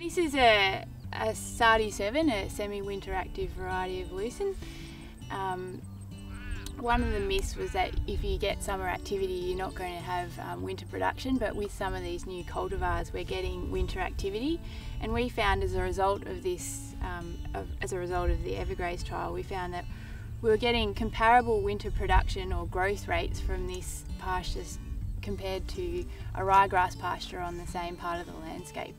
This is a Sardi 7, a semi-winter active variety of Lucerne. One of the myths was that if you get summer activity you're not going to have winter production, but with some of these new cultivars we're getting winter activity, and we found as a result of this, as a result of the Evergraze trial, we found that we were getting comparable winter production or growth rates from this pasture compared to a ryegrass pasture on the same part of the landscape.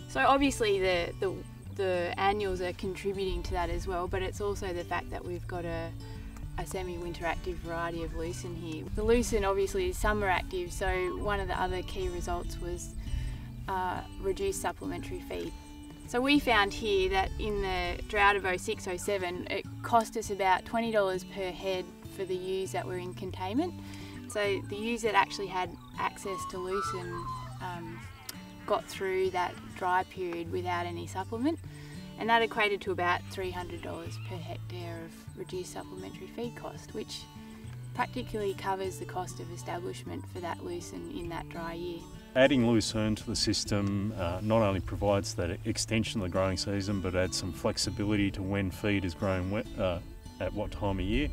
So obviously the annuals are contributing to that as well, but it's also the fact that we've got a semi-winter active variety of Lucerne here. The Lucerne obviously is summer active, so one of the other key results was reduced supplementary feed. So we found here that in the drought of 06-07 it cost us about $20 per head for the ewes that were in containment. So the ewes that actually had access to Lucerne got through that dry period without any supplement, and that equated to about $300 per hectare of reduced supplementary feed cost, which practically covers the cost of establishment for that Lucerne in that dry year. Adding Lucerne to the system not only provides that extension of the growing season, but adds some flexibility to when feed is grown at what time of year.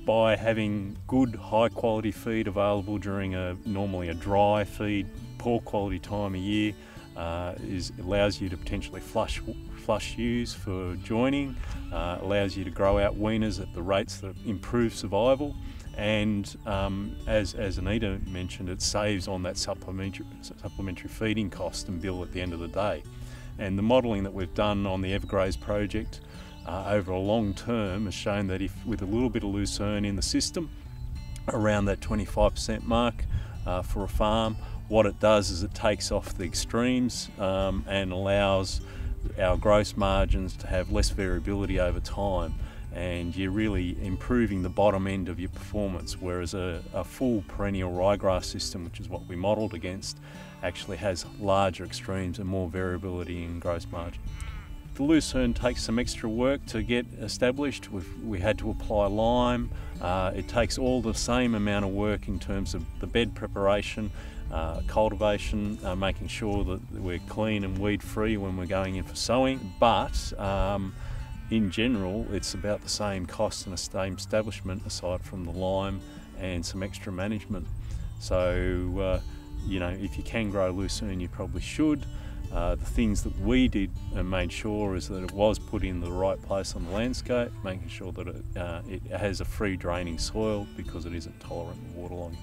By having good high quality feed available during normally a dry feed, poor quality time of year, allows you to potentially flush ewes for joining, allows you to grow out weaners at the rates that improve survival, and as Anita mentioned, it saves on that supplementary feeding cost and bill at the end of the day. And the modelling that we've done on the Evergraze project over a long term has shown that if with a little bit of Lucerne in the system, around that 25% mark for a farm, what it does is it takes off the extremes and allows our gross margins to have less variability over time, and you're really improving the bottom end of your performance, whereas a full perennial ryegrass system, which is what we modelled against, actually has larger extremes and more variability in gross margin. The Lucerne takes some extra work to get established. We had to apply lime. It takes all the same amount of work in terms of the bed preparation, cultivation, making sure that we're clean and weed free when we're going in for sowing, but in general it's about the same cost and the same establishment aside from the lime and some extra management. So you know, if you can grow Lucerne you probably should. The things that we did and made sure is that it was put in the right place on the landscape, making sure that it has a free draining soil because it isn't tolerant of waterlogging.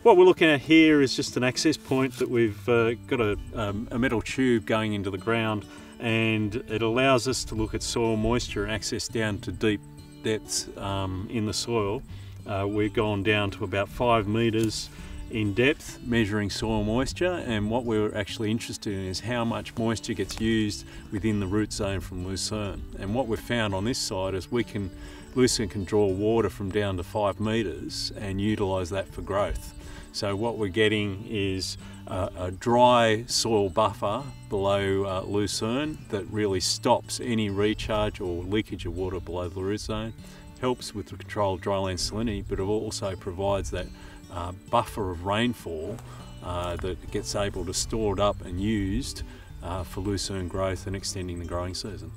What we're looking at here is just an access point that we've got a metal tube going into the ground, and it allows us to look at soil moisture and access down to deep depths in the soil. We've gone down to about 5 metres in depth measuring soil moisture, and what we're actually interested in is how much moisture gets used within the root zone from Lucerne. And what we've found on this side is Lucerne can draw water from down to 5 metres and utilise that for growth. So what we're getting is a dry soil buffer below Lucerne that really stops any recharge or leakage of water below the root zone, helps with the controlled dryland salinity, but it also provides that buffer of rainfall that gets able to stored up and used for Lucerne growth and extending the growing season.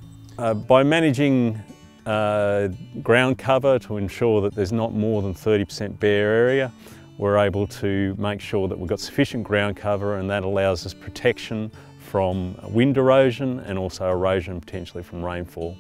By managing ground cover to ensure that there's not more than 30% bare area, we're able to make sure that we've got sufficient ground cover, and that allows us protection from wind erosion and also erosion potentially from rainfall.